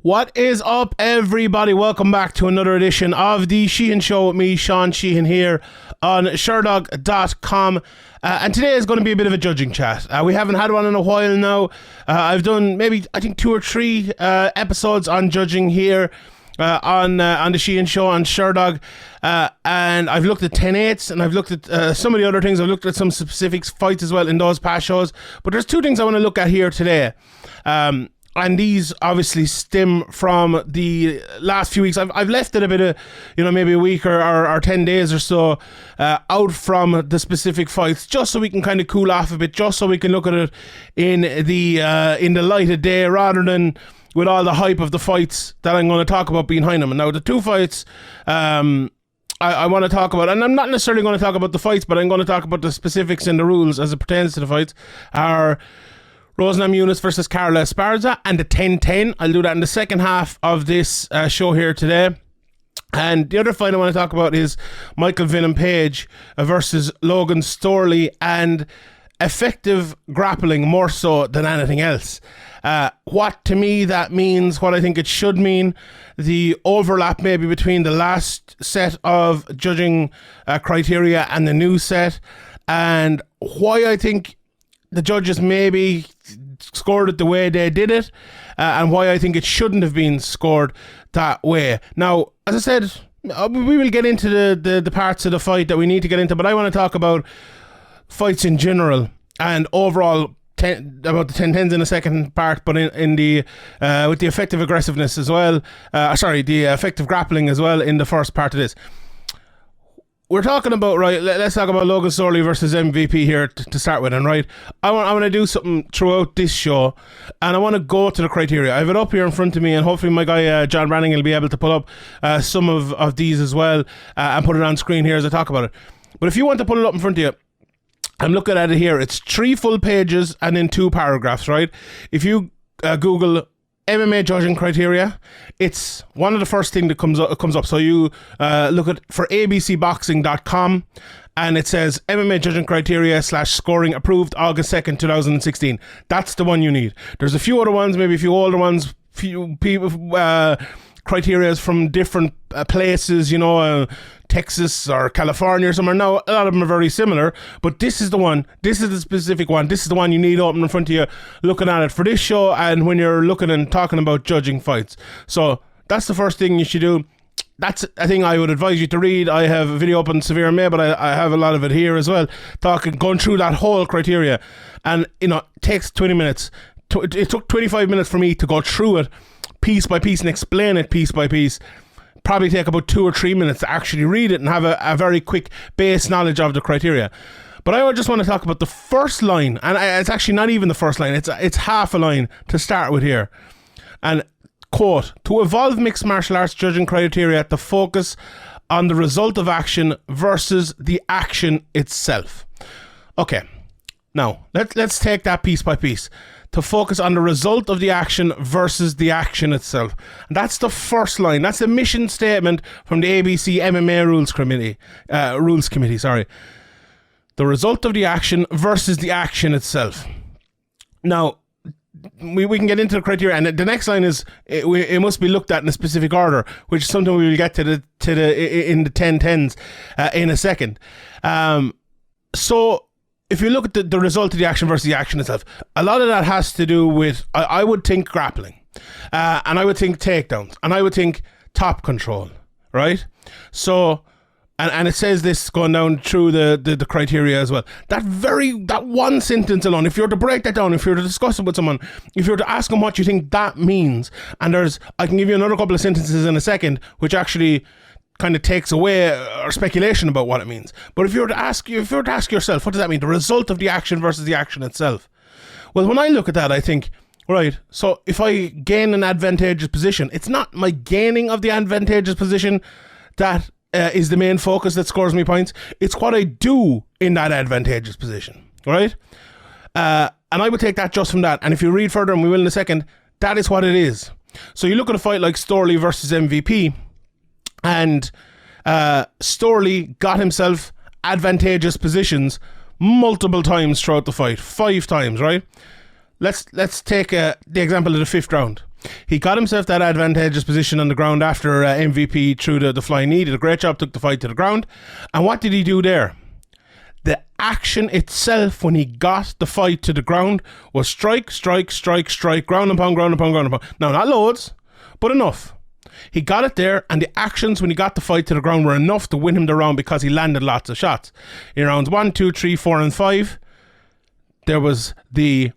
What is up, everybody? Welcome back to another edition of the Sheehan Show with me, Sean Sheehan, here on Sherdog.com. And today is going to be a bit of a judging chat. We haven't had one in a while now. I've done maybe, I think, 2 or 3 episodes on judging here on the Sheehan Show on Sherdog. And I've looked at 10-8s and I've looked at some of the other things. I've looked at some specific fights as well in those past shows. But there's 2 things I want to look at here today. And these obviously stem from the last few weeks. I've left it a bit of, maybe a week or 10 days or so out from the specific fights, just so we can kind of cool off a bit, just so we can look at it in the light of day, rather than with all the hype of the fights that I'm going to talk about behind them. And now the 2 fights I want to talk about, and I'm not necessarily going to talk about the fights, but I'm going to talk about the specifics and the rules as it pertains to the fights, are Rosnam Yunus versus Carla Esparza and the 10-10. I'll do that in the second half of this show here today. And the other fight I want to talk about is Michael Venom Page versus Logan Storley, and effective grappling more so than anything else. What to me that means, what I think it should mean, the overlap maybe between the last set of judging criteria and the new set, and why I think the judges maybe scored it the way they did it, and why I think it shouldn't have been scored that way. Now, as I said, we will get into the parts of the fight that we need to get into, but I want to talk about fights in general and overall about the 10-10s in the second part, but in the with the effective aggressiveness as well. The effective grappling as well in the first part of this. We're talking about, right, let's talk about Logan Storley versus MVP here to start with. And right, I want to do something throughout this show, and I want to go to the criteria. I have it up here in front of me, and hopefully my guy John Branning will be able to pull up some of these as well and put it on screen here as I talk about it. But if you want to pull it up in front of you, I'm looking at it here. It's 3 full pages and in 2 paragraphs, right? If you Google MMA judging criteria, it's one of the first thing that comes up. So you look at for abcboxing.com, and it says MMA judging criteria / scoring approved August 2nd 2016. That's the one you need. There's a few other ones, maybe a few older ones, few people criteria from different places, Texas or California or somewhere. Now, a lot of them are very similar, but this is the one. This is the specific one. This is the one you need open in front of you, looking at it for this show and when you're looking and talking about judging fights. So that's the first thing you should do. That's a thing I would advise you to read. I have a video up on Severe May, but I have a lot of it here as well, going through that whole criteria. And, it takes 20 minutes. It took 25 minutes for me to go through it piece by piece and explain it piece by piece. Probably take about 2 or 3 minutes to actually read it and have a very quick base knowledge of the criteria. But I just want to talk about the first line, and it's actually not even the first line, it's half a line to start with here. And quote, to evolve mixed martial arts judging criteria to focus on the result of action versus the action itself. Okay, now let's take that piece by piece. To focus on the result of the action versus the action itself. And that's the first line. That's the mission statement from the ABC MMA Rules Committee. The result of the action versus the action itself. Now, we can get into the criteria, and the next line is it must be looked at in a specific order, which is something we will get to in the 10-10s in a second. So if you look at the result of the action versus the action itself, a lot of that has to do with, I would think, grappling, and I would think takedowns, and I would think top control, right? So, and it says this going down through the criteria as well. That one sentence alone, if you were to break that down, if you were to discuss it with someone, if you were to ask them what you think that means, and I can give you another couple of sentences in a second, which actually kind of takes away our speculation about what it means. But if you were to ask yourself, what does that mean? The result of the action versus the action itself. Well, when I look at that, I think, right, so if I gain an advantageous position, it's not my gaining of the advantageous position that is the main focus that scores me points. It's what I do in that advantageous position, right? And I would take that just from that. And if you read further, and we will in a second, that is what it is. So you look at a fight like Storley versus MVP, and Storley got himself advantageous positions multiple times throughout the fight. 5 times, right? Let's take the example of the 5th round. He got himself that advantageous position on the ground after MVP threw the flying knee. Did a great job, took the fight to the ground. And what did he do there? The action itself when he got the fight to the ground was strike, strike, strike, strike, ground and pound, ground and pound, ground and pound. Now, not loads, but enough. He got it there, and the actions when he got the fight to the ground were enough to win him the round because he landed lots of shots. In rounds 1, 2, 3, 4, and 5, there was the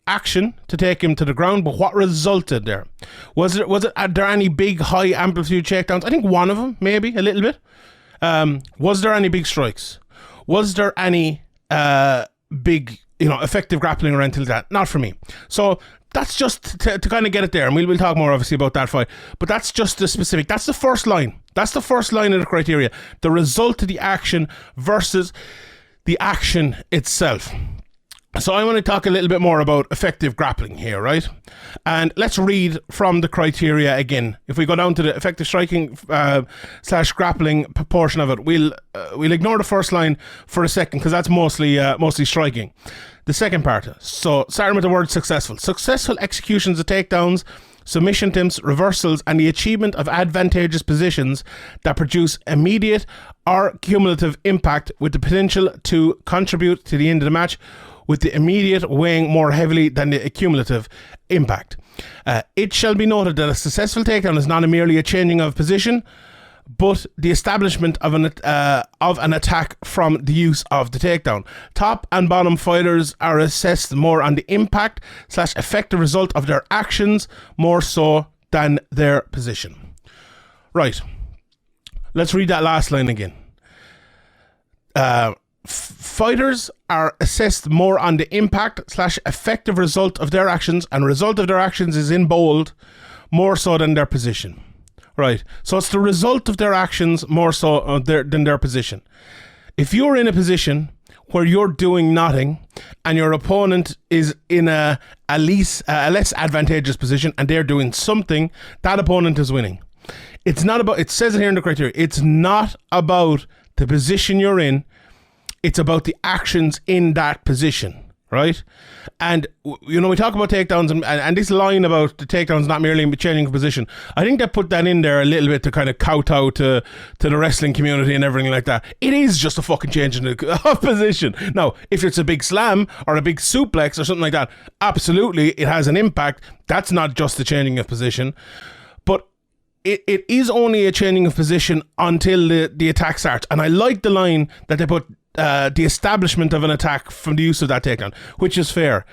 action to take him to the ground, but what resulted there? Was there any big high amplitude takedowns? I think one of them, maybe, a little bit. Was there any big strikes? Was there any big, effective grappling or anything like that? Not for me. So that's just to kind of get it there, and we'll talk more obviously about that fight. But that's just the specific. That's the first line. That's the first line of the criteria. The result of the action versus the action itself. So I want to talk a little bit more about effective grappling here, right? And let's read from the criteria again. If we go down to the effective striking / grappling portion of it, we'll ignore the first line for a second because that's mostly striking. The second part. So starting with the word successful. Successful executions of takedowns, submission attempts, reversals, and the achievement of advantageous positions that produce immediate or cumulative impact with the potential to contribute to the end of the match, with the immediate weighing more heavily than the cumulative impact. It shall be noted that a successful takedown is not merely a changing of position, but the establishment of an attack from the use of the takedown. Top and bottom fighters are assessed more on the impact / effective result of their actions, more so than their position. Right. Let's read that last line again. Fighters are assessed more on the impact / effective result of their actions, and result of their actions is in bold, more so than their position. Right. So it's the result of their actions more so than their position. If you're in a position where you're doing nothing and your opponent is in a less advantageous position and they're doing something, that opponent is winning. It's not about, it says it here in the criteria, it's not about the position you're in. It's about the actions in that position, right? And, we talk about takedowns and this line about the takedowns not merely changing position. I think they put that in there a little bit to kind of kowtow to the wrestling community and everything like that. It is just a fucking change of position. Now, if it's a big slam or a big suplex or something like that, absolutely, it has an impact. That's not just the changing of position. But it is only a changing of position until the attack starts. And I like the line that they put, the establishment of an attack from the use of that takedown, which is fair.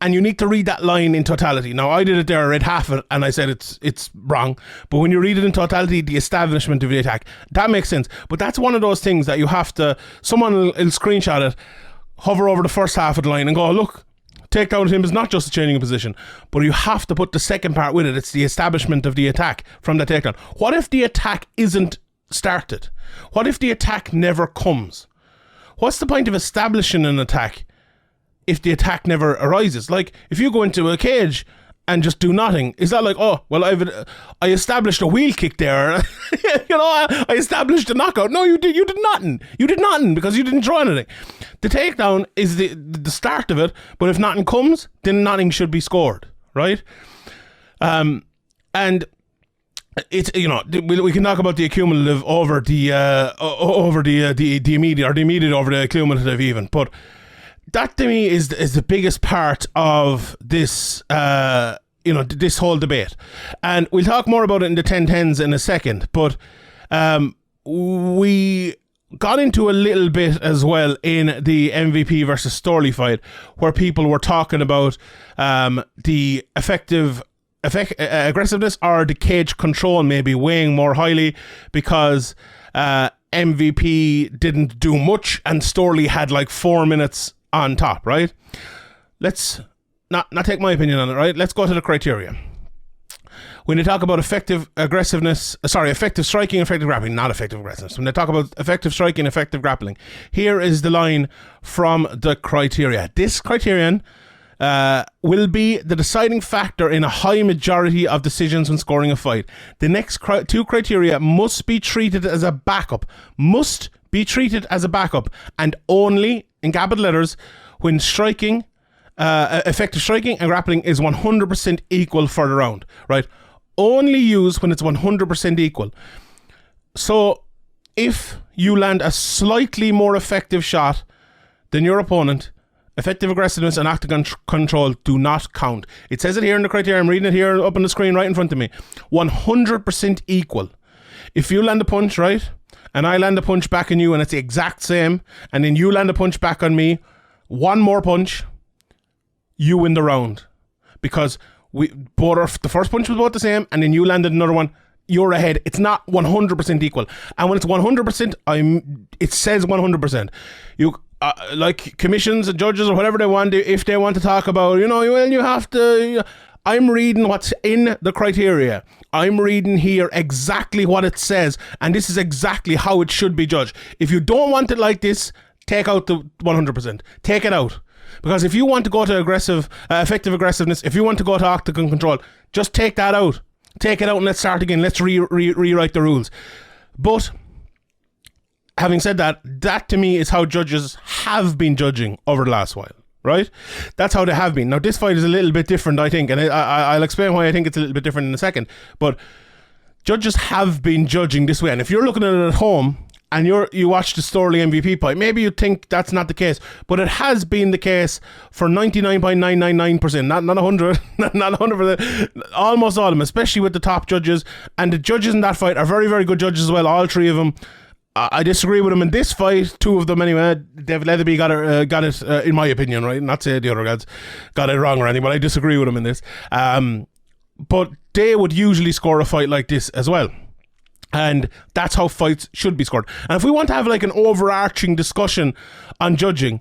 And you need to read that line in totality. Now, I did it there, I read half of it, and I said it's wrong. But when you read it in totality, the establishment of the attack, that makes sense. But that's one of those things that you have to, someone will screenshot it, hover over the first half of the line and go, look, takedown of him is not just a changing of position, but you have to put the second part with it. It's the establishment of the attack from the takedown. What if the attack isn't started? What if the attack never comes? What's the point of establishing an attack if the attack never arises? Like, if you go into a cage and just do nothing, is that like, oh, well, I established a wheel kick there. I established a knockout. No, you did nothing. You did nothing because you didn't try anything. The takedown is the start of it, but if nothing comes, then nothing should be scored, right? And it's, we can talk about the accumulative over the immediate, or the immediate over the accumulative even, but that to me is the biggest part of this this whole debate. And we'll talk more about it in the 10-10s in a second, but we got into a little bit as well in the MVP versus Storley fight, where people were talking about the aggressiveness or the cage control maybe weighing more highly because MVP didn't do much and Storley had like 4 minutes on top, right? Let's not take my opinion on it, right? Let's go to the criteria. When they talk about effective striking, effective grappling, not effective aggressiveness. When they talk about effective striking, effective grappling, here is the line from the criteria. This criterion will be the deciding factor in a high majority of decisions when scoring a fight. The next two criteria must be treated as a backup. Must be treated as a backup, and only, in capital letters, when striking effective striking and grappling is 100% equal for the round, right? Only use when it's 100% equal. So if you land a slightly more effective shot than your opponent, effective aggressiveness and octagon control do not count. It says it here in the criteria. I'm reading it here up on the screen right in front of me. 100% equal. If you land a punch, right, and I land a punch back on you and it's the exact same, and then you land a punch back on me, one more punch, you win the round. Because the first punch was both the same, and then you landed another one, you're ahead. It's not 100% equal. And when it's 100%, it says 100%. Like commissions and judges or whatever they want, if they want to talk about, you have to... I'm reading what's in the criteria. I'm reading here exactly what it says, and this is exactly how it should be judged. If you don't want it like this, take out the 100%. Take it out. Because if you want to go to effective aggressiveness, if you want to go to octagon control, just take that out. Take it out and let's start again. Let's rewrite the rules. But having said that, that to me is how judges have been judging over the last while. Right? That's how they have been. Now, this fight is a little bit different, I think, and I'll explain why I think it's a little bit different in a second. But judges have been judging this way. And if you're looking at it at home and you watch the Storley MVP fight, maybe you think that's not the case. But it has been the case for 99.999%, not 100, not 100%, almost all of them, especially with the top judges. And the judges in that fight are very, very good judges as well, all three of them. I disagree with him in this fight, two of them anyway. David Leatherby got it in my opinion, right? Not say the other guys got it wrong or anything, but I disagree with him in this. But they would usually score a fight like this as well. And that's how fights should be scored. And if we want to have like an overarching discussion on judging,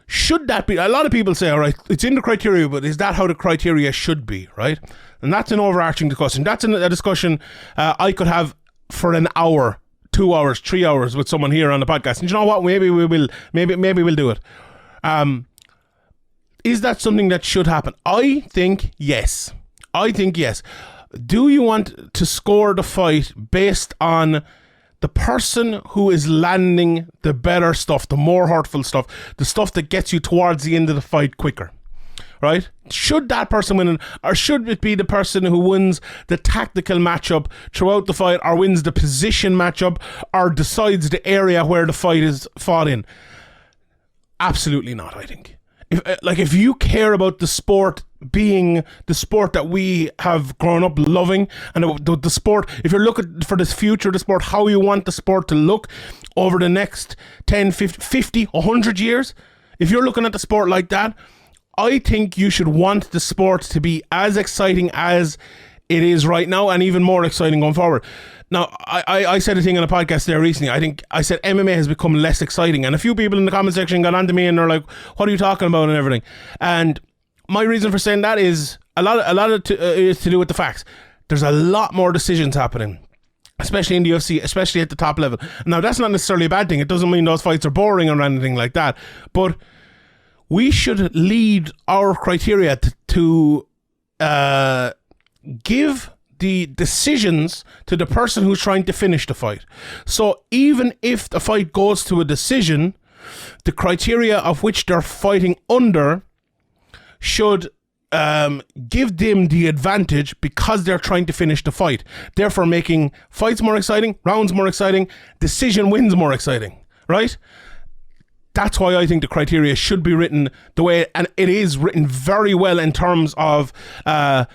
should that be... A lot of people say, all right, it's in the criteria, but is that how the criteria should be, right? And that's an overarching discussion. That's a discussion I could have for an hour, 2 hours, 3 hours with someone here on the podcast. And you know what? Maybe we will. Maybe we'll do it. Is that something that should happen? I think yes. Do you want to score the fight based on the person who is landing the better stuff, the more hurtful stuff, the stuff that gets you towards the end of the fight quicker? Right? Should that person win, or should it be the person who wins the tactical matchup throughout the fight, or wins the position matchup, or decides the area where the fight is fought in? Absolutely not, I think. If you care about the sport being the sport that we have grown up loving, and the sport, if you're looking for the future of the sport, how you want the sport to look over the next 10, 50, 100 years, if you're looking at the sport like that, I think you should want the sport to be as exciting as it is right now, and even more exciting going forward. Now, I said a thing on a podcast there recently. I said MMA has become less exciting, and a few people in the comment section got onto me and they're like, "What are you talking about?" and everything. And my reason for saying that is a lot of it is to do with the facts. There's a lot more decisions happening, especially in the UFC, especially at the top level. Now, that's not necessarily a bad thing. It doesn't mean those fights are boring or anything like that, but we should lead our criteria to give the decisions to the person who's trying to finish the fight. So even if the fight goes to a decision, the criteria of which they're fighting under should give them the advantage because they're trying to finish the fight, therefore making fights more exciting, rounds more exciting, decision wins more exciting, right? That's why I think the criteria should be written the way, and it is written very well in terms of the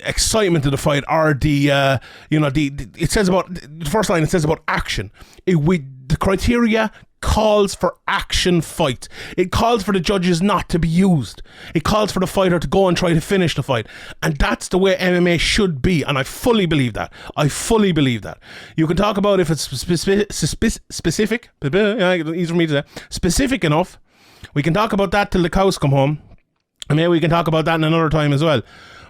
excitement of the fight, or it says about the first line. It says about action. The criteria calls for action fight. It calls for the judges not to be used. It calls for the fighter to go and try to finish the fight, and that's the way MMA should be. And I fully believe that. You can talk about if it's specific. Easy for me to say. Specific enough. We can talk about that till the cows come home. And maybe we can talk about that in another time as well.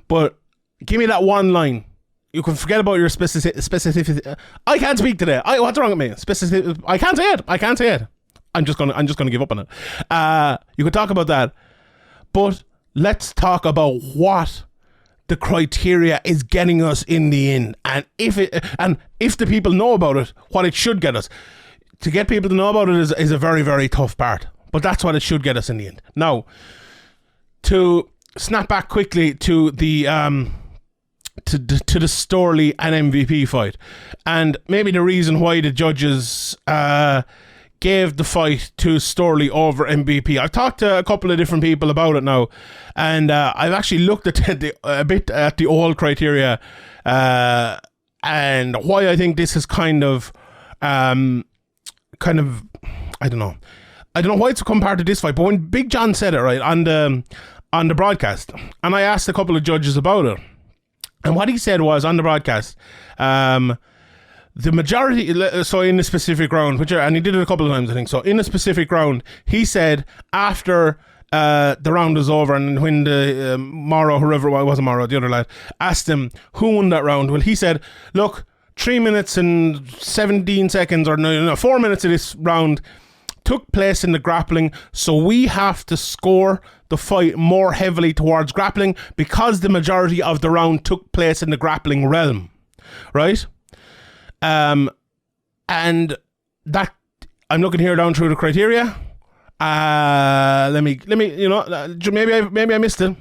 But give me that one line. You can forget about your specificity. I can't speak today. What's wrong with me? I can't say it. I'm just gonna give up on it. You can talk about that, but let's talk about what the criteria is getting us in the end, and if the people know about it, what it should get us. To get people to know about it is a very, very tough part. but that's what it should get us in the end. Now, to snap back quickly to the to the Storley and MVP fight, and maybe the reason why the judges gave the fight to Storley over MVP. I've talked to a couple of different people about it now, and I've actually looked at a bit at the old criteria and why I think this is kind of I don't know why it's compared to this fight. But when Big John said it right on the broadcast, and I asked a couple of judges about it, and what he said was on the broadcast, the majority, so in a specific round, and he did it a couple of times, I think. So in a specific round, he said after the round was over, and when the Morrow, whoever it wasn't Morrow, the other lad, asked him who won that round, well, he said, look, 3 minutes and 17 seconds, or 4 minutes of this round took place in the grappling, so we have to score the fight more heavily towards grappling because the majority of the round took place in the grappling realm, right? And that, I'm looking here down through the criteria. Let me, maybe I missed it.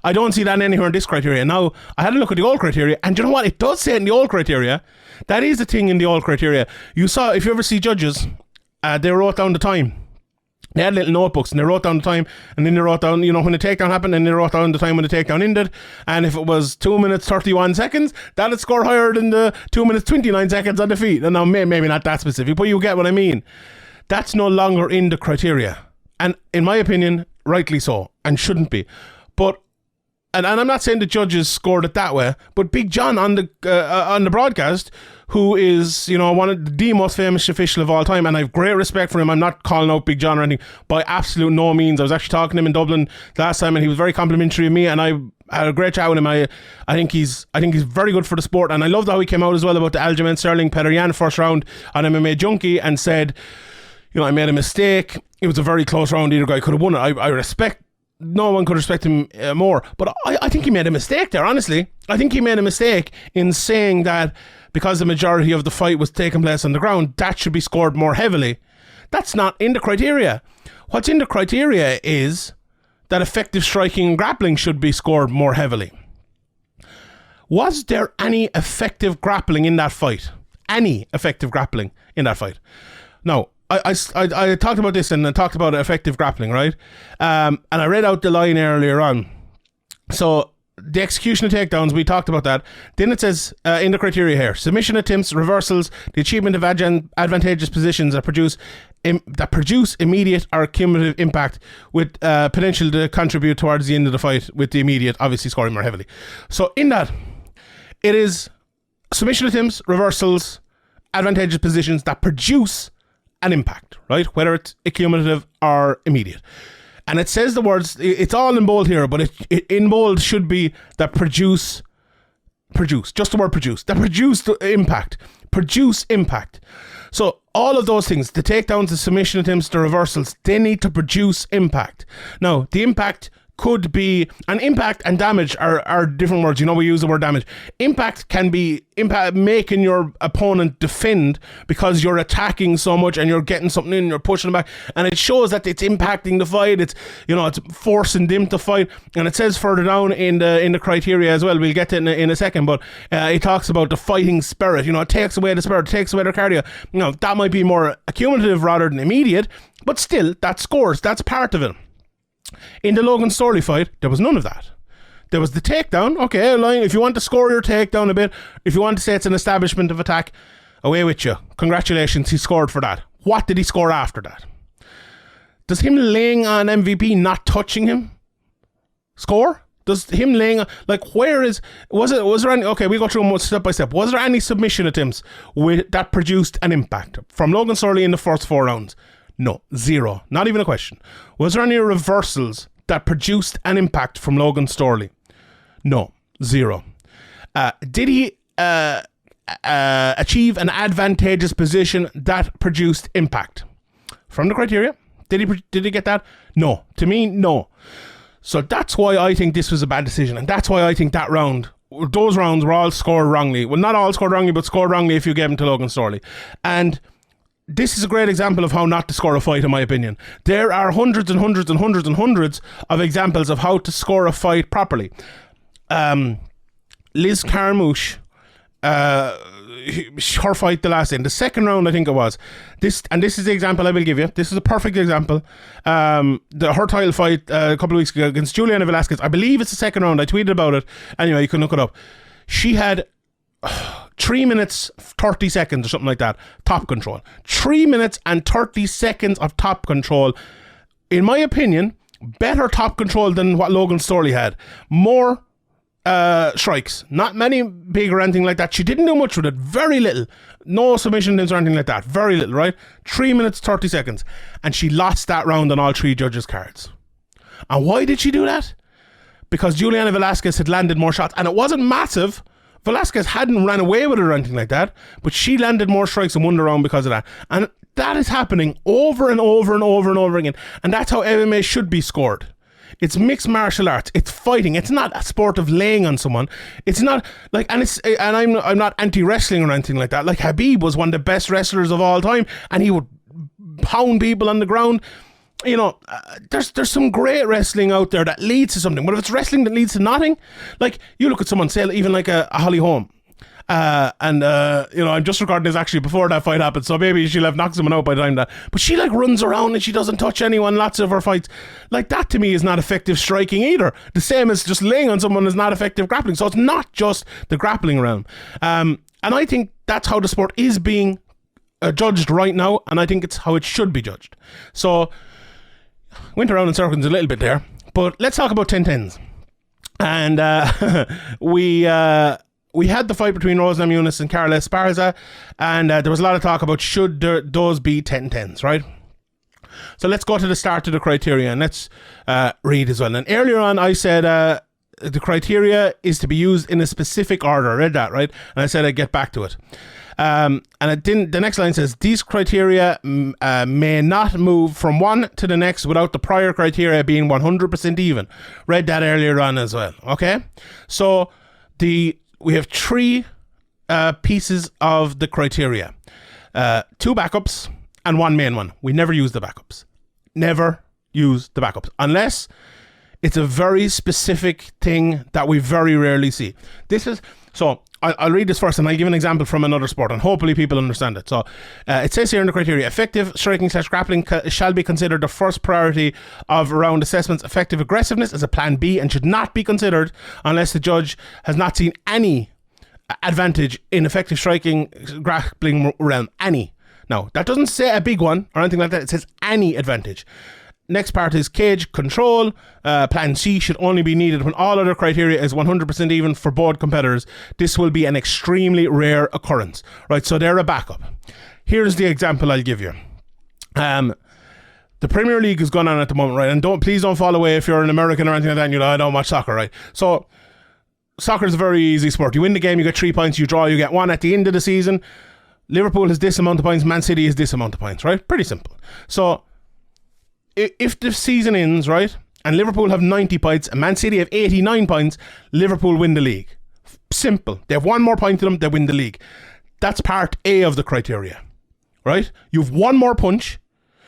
I don't see that anywhere in this criteria. Now, I had a look at the old criteria, and you know what? It does say in the old criteria. That is the thing in the old criteria. You saw, if you ever see judges, they wrote down the time. They had little notebooks, and they wrote down the time, and then they wrote down, when the takedown happened, and they wrote down the time when the takedown ended. And if it was 2 minutes 31 seconds, that'd score higher than the 2 minutes 29 seconds on the feet. And now maybe not that specific, but you get what I mean. That's no longer in the criteria, and in my opinion, rightly so, and shouldn't be. But and I'm not saying the judges scored it that way, but Big John on the broadcast, who is one of the most famous official of all time, and I have great respect for him. I'm not calling out Big John or anything by absolute no means. I was actually talking to him in Dublin last time, and he was very complimentary of me, and I had a great chat with him. I think he's very good for the sport, and I loved how he came out as well about the Aljamain Sterling Petr Yan first round on MMA Junkie, and said, I made a mistake. It was a very close round. Either guy could have won it. I respect. No one could respect him more. But I think he made a mistake there, honestly. I think he made a mistake in saying that because the majority of the fight was taking place on the ground, that should be scored more heavily. That's not in the criteria. What's in the criteria is that effective striking and grappling should be scored more heavily. Was there any effective grappling in that fight? Any effective grappling in that fight? No. I talked about this, and I talked about effective grappling, right? And I read out the line earlier on. So the execution of takedowns, we talked about that. Then it says in the criteria here, submission attempts, reversals, the achievement of advantageous positions that produce immediate or cumulative impact with potential to contribute towards the end of the fight with the immediate, obviously scoring more heavily. So in that, it is submission attempts, reversals, advantageous positions that produce an impact, right? Whether it's cumulative or immediate. And it says the words, it's all in bold here, but it in bold should be that produce, just the word produce, that produce the impact, produce impact. So all of those things, the takedowns, the submission attempts, the reversals, they need to produce impact. Now, the impact could be, and impact and damage are different words. We use the word damage. Impact can be making your opponent defend because you're attacking so much and you're getting something in, you're pushing them back, and it shows that it's impacting the fight. It's it's forcing them to fight, and it says further down in the criteria as well. We'll get to it in a second, but it talks about the fighting spirit. It takes away the spirit, it takes away their cardio. That might be more accumulative rather than immediate, but still, that scores. That's part of it. In the Logan Storley fight, there was none of that. There was the takedown. Okay, if you want to score your takedown a bit, if you want to say it's an establishment of attack, away with you. Congratulations, he scored for that. What did he score after that? Does him laying on MVP not touching him score? Does him laying on, was there any, okay, we go through them step by step. Was there any submission attempts that produced an impact from Logan Storley in the first 4 rounds? No, zero. Not even a question. Was there any reversals that produced an impact from Logan Storley? No, zero. Did he achieve an advantageous position that produced impact? From the criteria, did he get that? No. To me, no. So that's why I think this was a bad decision, and that's why I think those rounds were all scored wrongly. Well, not all scored wrongly, but scored wrongly if you gave them to Logan Storley. And this is a great example of how not to score a fight, in my opinion. There are hundreds and hundreds and hundreds and hundreds of examples of how to score a fight properly. Liz Carmouche, her fight the last day, in the second round, I think it was. This is the example I will give you. This is a perfect example. Her title fight a couple of weeks ago against Juliana Velasquez. I believe it's the second round. I tweeted about it. Anyway, you can look it up. She had 3 minutes 30 seconds or something like that top control. 3 minutes and 30 seconds of top control. In my opinion, better top control than what Logan Storley had. More strikes, not many big or anything like that. She didn't do much with it, very little, no submission or anything like that, very little, right? 3 minutes 30 seconds, and she lost that round on all three judges' cards. And why did she do that? Because Juliana Velasquez had landed more shots, and it wasn't massive. Velasquez hadn't ran away with it or anything like that, but she landed more strikes and won the round because of that. And that is happening over and over and over and over again, and that's how MMA should be scored. It's mixed martial arts. It's fighting. It's not a sport of laying on someone. It's not like, and I'm not anti-wrestling or anything like that. Like, Khabib was one of the best wrestlers of all time, and he would pound people on the ground. You know, there's some great wrestling out there that leads to something. But if it's wrestling that leads to nothing, like, you look at someone, say, even like a Holly Holm. I'm just recording this actually before that fight happened, so maybe she'll have knocked someone out by the time that. But she like runs around and she doesn't touch anyone. Lots of her fights, like, that to me is not effective striking either. The same as just laying on someone is not effective grappling. So it's not just the grappling realm. And I think that's how the sport is being judged right now, and I think it's how it should be judged. So went around in circles a little bit there, but let's talk about 10-10s. And we had the fight between Rose Namajunas and Carla Esparza, and there was a lot of talk about should those be 10-10s, right? So let's go to the start of the criteria, and let's read as well. And earlier on, I said the criteria is to be used in a specific order. I read that, right? And I said I'd get back to it. And it didn't. The next line says, these criteria may not move from one to the next without the prior criteria being 100% even. Read that earlier on as well, okay? So we have three pieces of the criteria. 2 backups and 1 main one. We never use the backups. Never use the backups. Unless it's a very specific thing that we very rarely see. So I'll read this first, and I'll give an example from another sport, and hopefully people understand it. So it says here in the criteria, effective striking/grappling shall be considered the first priority of round assessments. Effective aggressiveness is a plan B and should not be considered unless the judge has not seen any advantage in effective striking grappling realm. Any. Now, that doesn't say a big one or anything like that. It says any advantage. Next part is cage control. Plan C should only be needed when all other criteria is 100% even for both competitors. This will be an extremely rare occurrence. Right, so they're a backup. Here's the example I'll give you. The Premier League is going on at the moment, right? And please don't fall away if you're an American or anything like that and you're like, I don't watch soccer, right? So soccer is a very easy sport. You win the game, you get 3 points, you draw, you get 1 at the end of the season. Liverpool has this amount of points, Man City has this amount of points, right? Pretty simple. So if the season ends, right, and Liverpool have 90 points and Man City have 89 points, Liverpool win the league. Simple. They have 1 more point to them, they win the league. That's part A of the criteria, right? You have 1 more punch,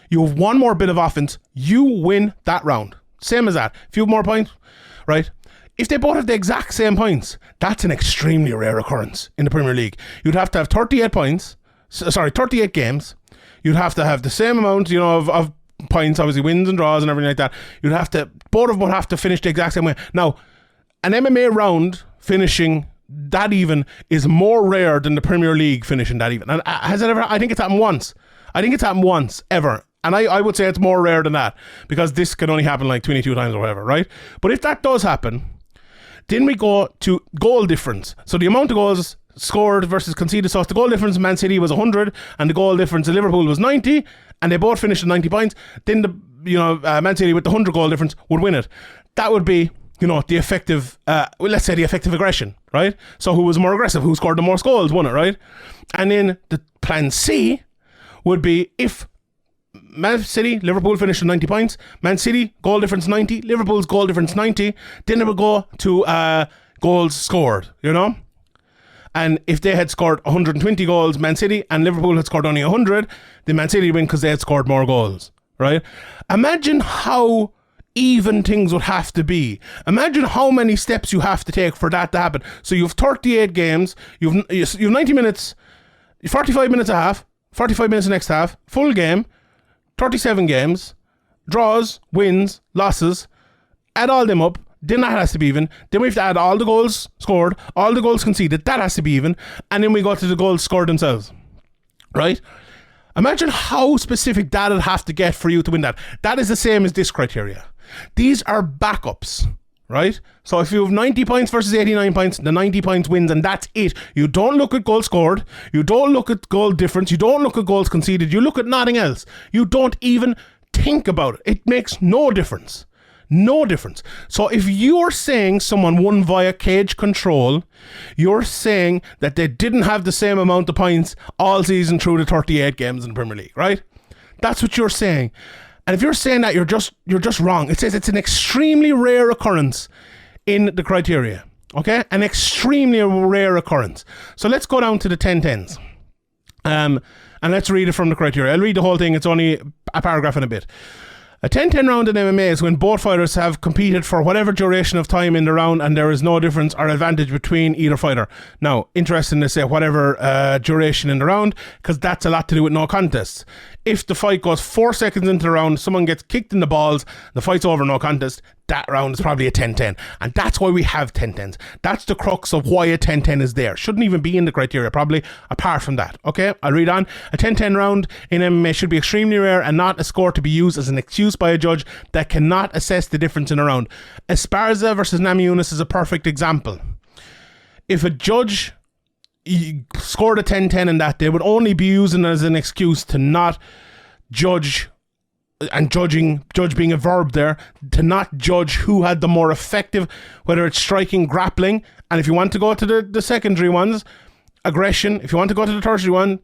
you have 1 more bit of offense, you win that round. Same as that. A few more points, right? If they both have the exact same points, that's an extremely rare occurrence in the Premier League. You'd have to have 38 games. You'd have to have the same amount, of points, obviously wins and draws and everything like that. Both of them would have to finish the exact same way. Now, an MMA round finishing that even is more rare than the Premier League finishing that even. And has it ever? I think it's happened once. Ever. And I would say it's more rare than that, because this can only happen like 22 times or whatever, right? But if that does happen, then we go to goal difference. So the amount of goals scored versus conceded. So if the goal difference in Man City was 100 and the goal difference in Liverpool was 90, and they both finished at 90 points, then Man City with the 100 goal difference would win it. That would be, the effective, let's say the effective aggression, right? So who was more aggressive, who scored the most goals won it, right? And then the plan C would be if Man City, Liverpool finished at 90 points, Man City goal difference 90, Liverpool's goal difference 90, then it would go to goals scored, And if they had scored 120 goals, Man City, and Liverpool had scored only 100, then Man City win because they had scored more goals, right? Imagine how even things would have to be. Imagine how many steps you have to take for that to happen. So you have 38 games, you have 90 minutes, 45 minutes a half, 45 minutes the next half, full game, 37 games, draws, wins, losses, add all them up, then that has to be even. Then we have to add all the goals scored, all the goals conceded, that has to be even, and then we go to the goals scored themselves, right? Imagine how specific that'd have to get for you to win that. That is the same as this criteria. These are backups, right? So if you have 90 points versus 89 points, the 90 points wins, and that's it. You don't look at goals scored, you don't look at goal difference, you don't look at goals conceded, you look at nothing else. You don't even think about it. It makes no difference. No difference. So if you're saying someone won via cage control, you're saying that they didn't have the same amount of points all season through the 38 games in the Premier League, right? That's what you're saying. And if you're saying that, you're just wrong. It says it's an extremely rare occurrence in the criteria. Okay? An extremely rare occurrence. So let's go down to the 10-10s. And let's read it from the criteria. I'll read the whole thing. It's only a paragraph and a bit. A 10-10 round in MMA is when both fighters have competed for whatever duration of time in the round and there is no difference or advantage between either fighter. Now, interesting to say whatever duration in the round, because that's a lot to do with no contests. If the fight goes 4 seconds into the round, someone gets kicked in the balls, the fight's over, no contest, that round is probably a 10-10. And that's why we have 10-10s. That's the crux of why a 10-10 is there. Shouldn't even be in the criteria, probably, apart from that. Okay, I'll read on. A 10-10 round in MMA should be extremely rare and not a score to be used as an excuse by a judge that cannot assess the difference in a round. Esparza versus Namajunas is a perfect example. If a judge scored a 10-10 in that, they would only be using it as an excuse to not judge, and judge being a verb there, to not judge who had the more effective, whether it's striking, grappling, and if you want to go to the secondary ones, aggression. If you want to go to the tertiary one,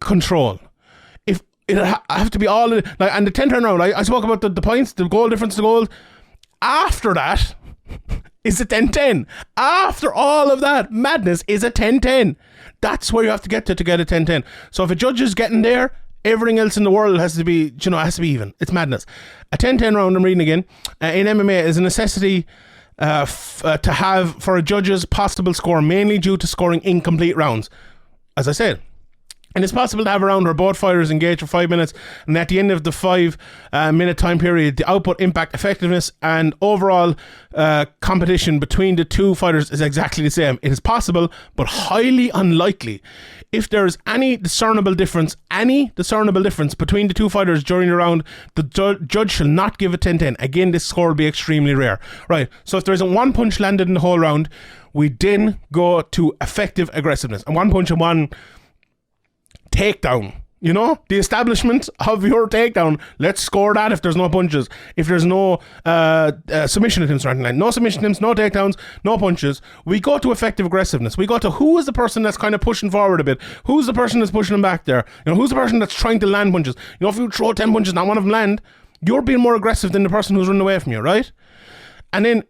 control. If it have to be all like, and the 10-10 round, I spoke about the points, the goal difference, the goals. After that is a 10-10. After all of that madness is a 10-10. That's where you have to get to get a 10-10. So if a judge is getting there, everything else in the world has to be, has to be even. It's madness. A 10-10 round, I'm reading again, in MMA is a necessity to have for a judge's possible score, mainly due to scoring incomplete rounds. As I said, and it's possible to have a round where both fighters engage for 5 minutes, and at the end of the 5-minute time period, the output, impact, effectiveness, and overall competition between the two fighters is exactly the same. It is possible, but highly unlikely. If there is any discernible difference between the two fighters during the round, the judge shall not give a 10-10. Again, this score will be extremely rare. Right, so if there isn't one punch landed in the whole round, we then go to effective aggressiveness. And one punch and one takedown, the establishment of your takedown. Let's score that if there's no punches, if there's no submission attempts or anything like that. No submission attempts, no takedowns, no punches. We go to effective aggressiveness. We go to who is the person that's kind of pushing forward a bit, who's the person that's pushing them back there, who's the person that's trying to land punches. If you throw 10 punches, not one of them land, you're being more aggressive than the person who's running away from you, right? And then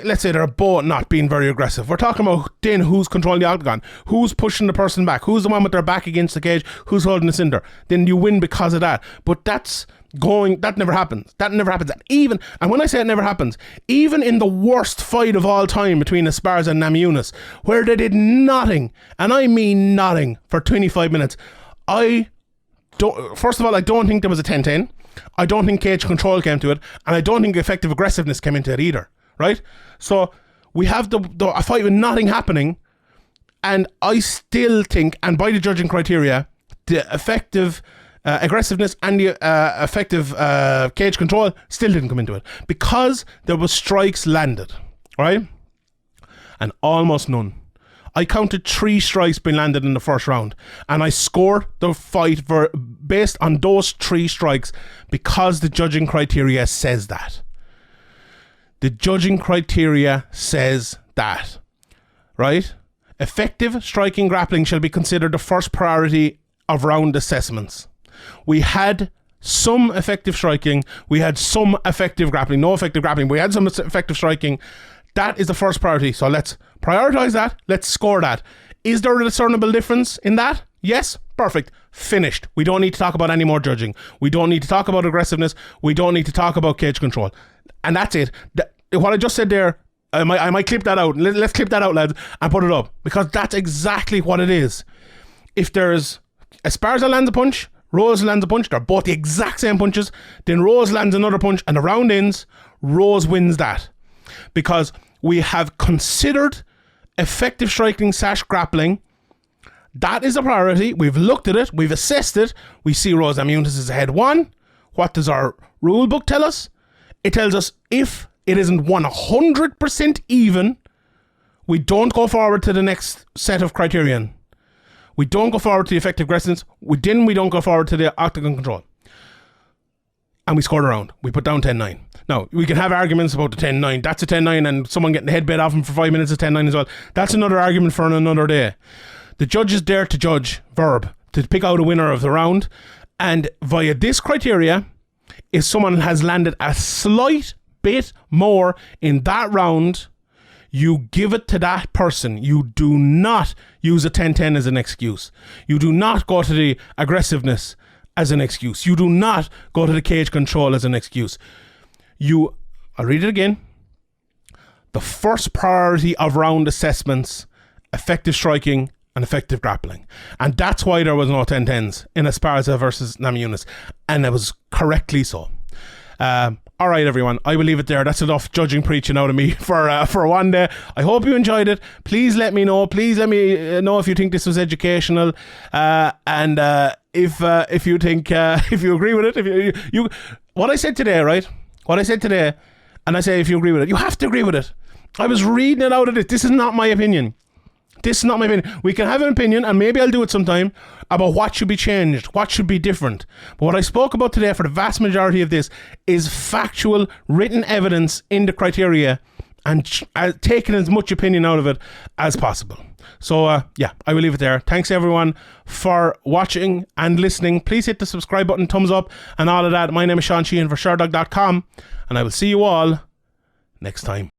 let's say they're both not being very aggressive. We're talking about then who's controlling the octagon, who's pushing the person back, who's the one with their back against the cage, who's holding the cinder. Then you win because of that. But that never happens. That never happens. And when I say it never happens, even in the worst fight of all time between Esparza and Namajunas, where they did nothing, and I mean nothing, for 25 minutes, first of all, I don't think there was a 10-10. I don't think cage control came to it, and I don't think effective aggressiveness came into it either. Right? So we have a fight with nothing happening, and I still think, and by the judging criteria, the effective aggressiveness and the effective cage control still didn't come into it, because there was strikes landed, right? And almost none. I counted 3 strikes being landed in the first round, and I scored the fight based on those 3 strikes because the judging criteria says that. The judging criteria says that, right? Effective striking grappling shall be considered the first priority of round assessments. We had some effective striking, we had some effective grappling, no effective grappling, but we had some effective striking. That is the first priority. So let's prioritize that. Let's score that. Is there a discernible difference in that? Yes. Perfect. Finished. We don't need to talk about any more judging. We don't need to talk about aggressiveness. We don't need to talk about cage control. And that's it. What I just said there, I might clip that out. Let's clip that out, lads, and put it up. Because that's exactly what it is. If there's Esparza lands a punch, Rose lands a punch, they're both the exact same punches, then Rose lands another punch and the round ends, Rose wins that. Because we have considered effective striking / grappling. That is a priority. We've looked at it. We've assessed it. We see Rose Namajunas is ahead 1. What does our rule book tell us? It tells us if it isn't 100% even, we don't go forward to the next set of criterion. We don't go forward to the effective aggressiveness. We don't go forward to the octagon control. And we scored a round. We put down 10-9. Now, we can have arguments about the 10-9. That's a 10-9, and someone getting the head bit off him for 5 minutes is 10-9 as well. That's another argument for another day. The judge is there to judge, verb, to pick out a winner of the round. And via this criteria, if someone has landed a slight bit more in that round, you give it to that person. You do not use a 10-10 as an excuse. You do not go to the aggressiveness as an excuse. You do not go to the cage control as an excuse. I'll read it again. The first priority of round assessments, effective striking and effective grappling. And that's why there was no 10-10s in Esparza versus Namajunas. And it was correctly so. All right, everyone. I will leave it there. That's enough judging preaching out of me for one day. I hope you enjoyed it. Please let me know. Please let me know if you think this was educational, and if you think if you agree with it. If you what I said today, right? What I said today, and I say if you agree with it, you have to agree with it. I was reading it out of it. This is not my opinion. This is not my opinion. We can have an opinion, and maybe I'll do it sometime, about what should be changed, what should be different. But what I spoke about today for the vast majority of this is factual, written evidence in the criteria and taking as much opinion out of it as possible. So, yeah, I will leave it there. Thanks, everyone, for watching and listening. Please hit the subscribe button, thumbs up, and all of that. My name is Sheehan for Sherdog.com, and I will see you all next time.